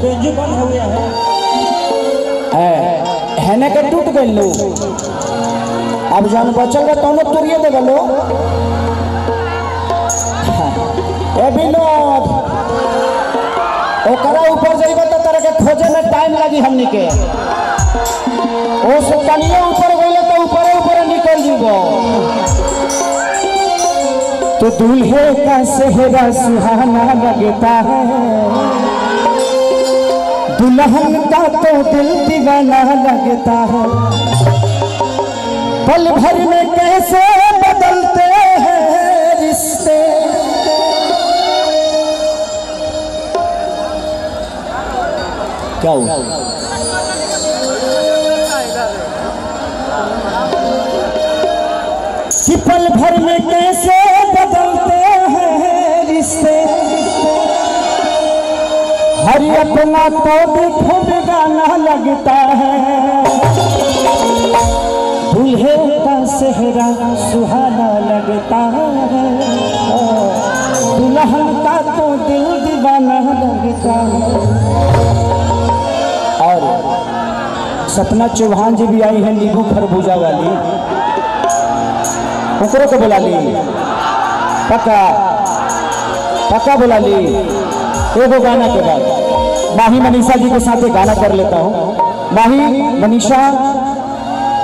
बेंजू बंद हो गया है ना के टूट गए लो अब जान बचल बा तोनो तोरिए दे गलो ए विनोद ओकरा ऊपर जइबा त तरह के खोजे में टाइम लगी हमनी के ओ सुतनिए ऊपर गइले तो ऊपर निकल जीवो तो दूल्हे का सेहरा सुहाना लगता है दुल्हन का तो दिल दीवाना लगता है पल भर में कैसे बदलते हैं रिश्ते क्या हुआ कि पल भर में कैसे बदलते हैं रिश्ते हर अपना तो देखो बेगाना लगता है दूल्हे का सेहरा सुहाना लगता है दुल्हन का तो दिल दीवाना लगता है। और सपना चौहान जी भी आई है नींबू खरबूजा वाली ओकरो को बुला ली पक्का पक्का बुला ली एगो गाना के बाद माही मनीषा जी के साथ एक गाना कर लेता हूँ। माही मनीषा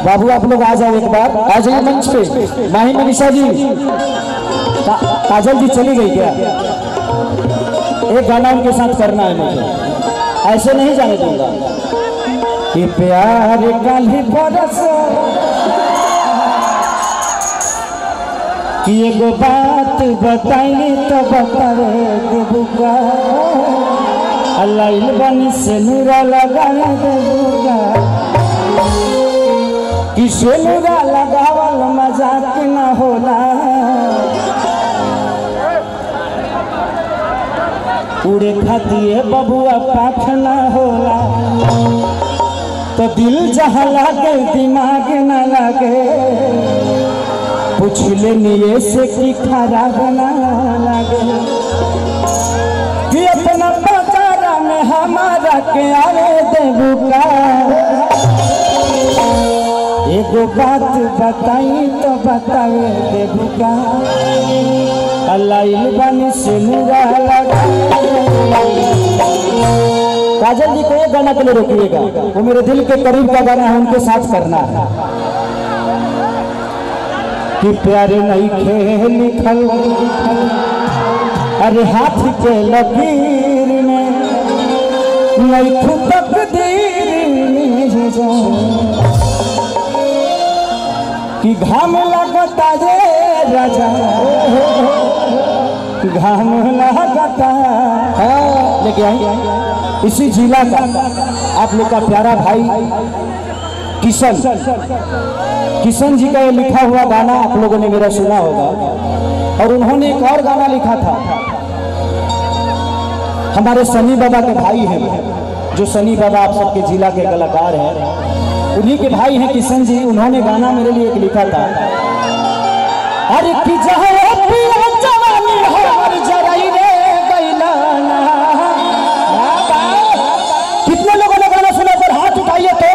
बाबू आप लोग आ जाओ एक बार आ जाइए मंच पे। माही मनीषा जी काजल जी चली गई क्या एक गाना उनके साथ करना है मुझे ऐसे नहीं जाने दूंगा कि प्यार कल ही बरस कि एगो बात बताइए तो बतावे देबुगा अल्लाह बनी से नूरा लगा देबुगा कि से नूरा लगावल मजाक न होला उड़े खातिर बबुआ पाख न होला तो दिल जहाँ लागे दिमाग न लागे पूछ लेनिए से कि खराब ना लगे कि अपना बाजारा में हमारा के आवे देबुका एगो बात बताई तो बतावे देबुका अल्लाह बनी से नूरा लगा। काजल जी को एक गाना के लिए रोकिएगा वो मेरे दिल के करीब का गाना है उनके साथ करना है कि प्यार नहीं खेल लिखल अरे हाथ के लकीर में नहीं खुद कि घाम लगता जे राजा घाम लगता लेके आई इसी जिला का आप लोग का प्यारा भाई किशन जी का ये लिखा हुआ गाना आप लोगों ने मेरा सुना होगा और उन्होंने एक और गाना लिखा था हमारे सनी बाबा के भाई हैं जो सनी बाबा आप सबके जिला के कलाकार हैं उन्हीं के भाई हैं किशन जी उन्होंने गाना मेरे लिए एक लिखा था अरे कि जवानी हर जराई रे गइलाना कितने लोगों ने गाना सुना पर हाथ उठाइए तो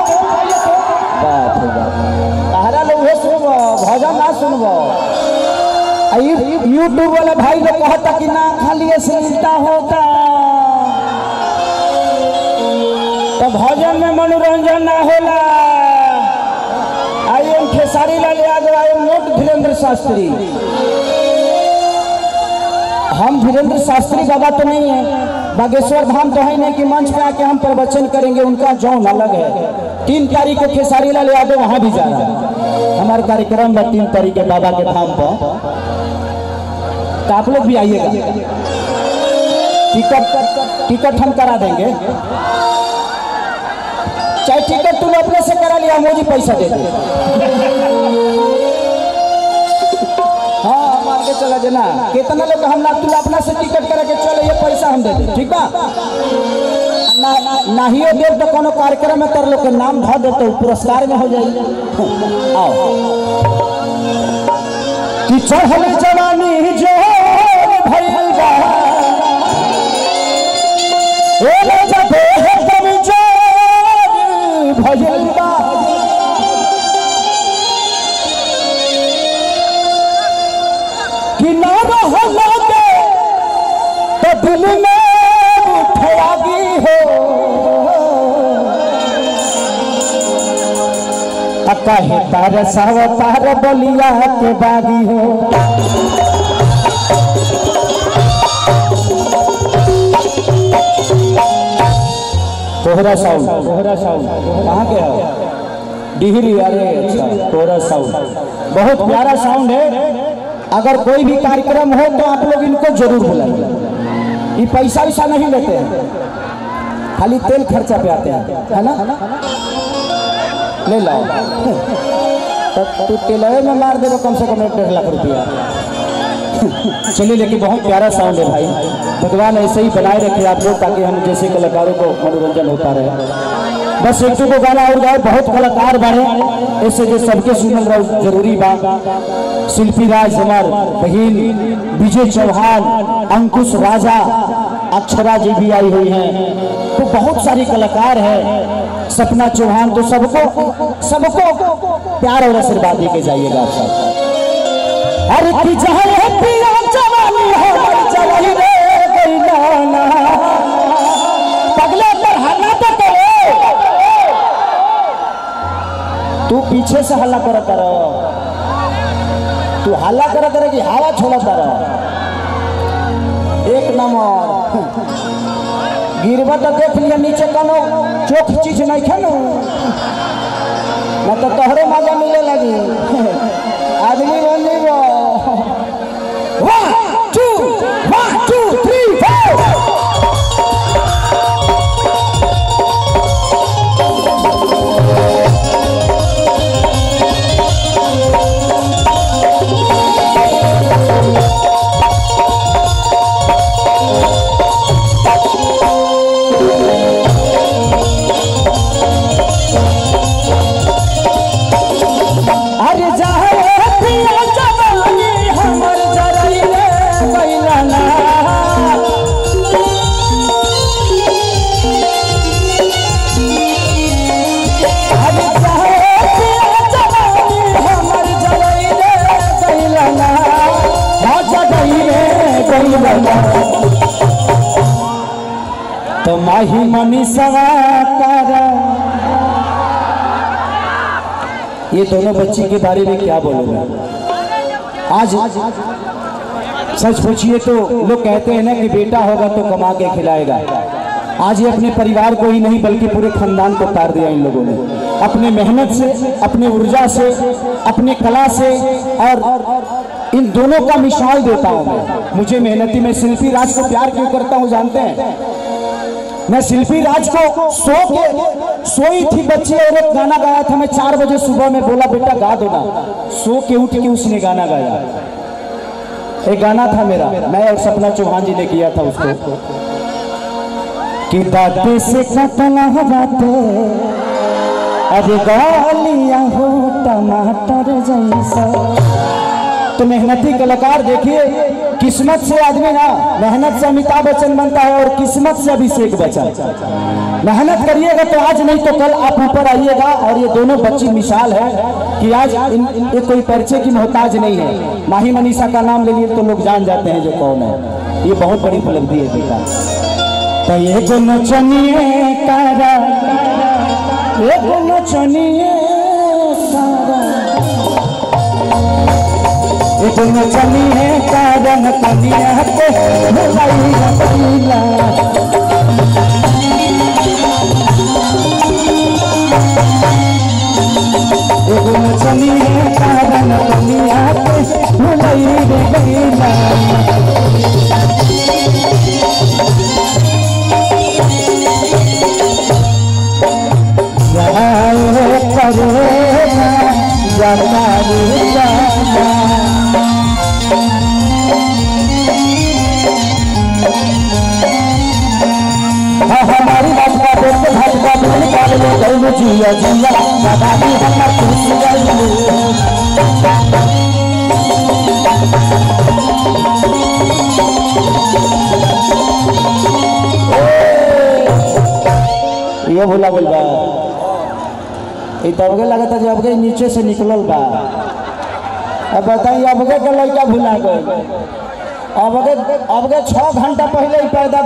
भजन ना सुनबो यूट्यूब वाला भाई लोग कहता कि ना खाली सुनता होता तो भजन में मनोरंजन ना होला। I am Khesari Lal Yadav I am not Dhirendra Shastri हम धीरेन्द्र शास्त्री बाबा तो नहीं है बागेश्वर धाम तो है नहीं कि मंच पे आके हम प्रवचन करेंगे उनका जौन अलग है। 3 तारीख को खेसारी लाल यादव वहां भी जा रहा है हमारे कार्यक्रम में 3 तारीख के बाबा के धाम पर तो आप लोग भी आइएगा टिकट हम करा देंगे चाहे टिकट तुम अपने से करा लिया मुझे पैसा दे दे हाँ मान के चला देना कितना लोग हम तुम अपना से टिकट करा के चले ये पैसा हम दे दे ठीक बा नाहियो देव तो कोनो कार्यक्रम में कर लोग के नाम धर देते पुरस्कार में हो जाएगी। आओ कि चढ़ल जवानी जो भइल बा ए जबे दिल में उठेगी हो कहे तार साव तार बलिया के बागी हो। कोहरा साउंड कहाँ के है? डिहरी। अरे अच्छा, कोहरा साउंड बहुत प्यारा साउंड है। अगर कोई भी कार्यक्रम हो तो आप लोग इनको जरूर बुलाइए। ये पैसा वैसा नहीं लेते हैं, खाली तेल खर्चा पे आते हैं, है ना? ले लाओ तू तेलवे में मार दे कम से कम 1.5 लाख रुपया। चलिए, लेकिन बहुत प्यारा साउंड है भाई। भगवान ऐसे ही बनाए रखे आप लोग, ताकि हम जैसे कलाकारों को मनोरंजन होता रहे। बस एक को गाना और गाओ, बहुत कलाकार बढ़े ऐसे जो सबके सुनल रहो जरूरी बा। शिल्पी राज हमार बहन, विजय चौहान, अंकुश राजा, अक्षरा जी भी आई हुई हैं। तो बहुत सारे कलाकार हैं, सपना चौहान। तो सबको प्यार और आशीर्वाद दे के जाइएगा आप सब। अरे की जहां है पिया जवानी हमर जवानी रे गइलाना पगले पर हल्ला तो करो। तू पीछे से हल्ला करत रह, तू हल्ला करत रह कि हवा छोड़त रह। एक नंबर गिरबा तो देख लिया नीचे कनो चोख चीज नहीं खानो ना तो तोहरे मजा मिले लगी। आदमी बन जाइबो। 1 2 3 4। तो माही मनी सवार। ये दोनों बच्ची के बारे में क्या बोलूंगा? आज सच पूछिए तो लोग कहते हैं ना कि बेटा होगा तो कमा के खिलाएगा। आज ये अपने परिवार को ही नहीं बल्कि पूरे खानदान को तार दिया इन लोगों ने, अपने मेहनत से, अपने ऊर्जा से, अपने कला से। और इन दोनों का मिसाल देता हूं मैं। मुझे मेहनती, मैं शिल्पी राज को प्यार क्यों करता हूं जानते हैं? मैं शिल्पी राज को सोई थी बच्ची और एक गाना गाया था। मैं 4 बजे सुबह में बोला बेटा गा दो ना, सो के उठ के उसने गाना गाया। एक गाना था मेरा, मैं और सपना चौहान जी ने किया था उसको कि दाते से कटना बाते अरे गालियां हो टमाटर जैसा। तो मेहनती कलाकार देखिए, किस्मत से आदमी ना, मेहनत से अमिताभ बच्चन बनता है और किस्मत से अभिषेक बच्चन। मेहनत करिएगा तो आज नहीं तो कल आप ऊपर आइएगा। और ये दोनों बच्ची मिसाल है कि आज ये कोई परिचय की मोहताज नहीं है। माही मनीषा का नाम ले लिए तो लोग जान जाते हैं जो कौन है। ये बहुत बड़ी उपलब्धि है बेटा। तो ये नचनिए तारा, ये नचनिए तारा, एक नचनी है कारण कनिया के भुलाई रखीला। एक नचनी है कारण कनिया के भुलाई रखीला। करेगा जाता हमारी बात का देख भाजपा में निकाल लो गई जिया जिया दादा भी हम खुश गई। ये भूला बोल बा तब लगा था जब गई नीचे से निकलल बा। अब बताइए अब के लड़का भुला गए। अब 6 घंटा पहले ही पैदा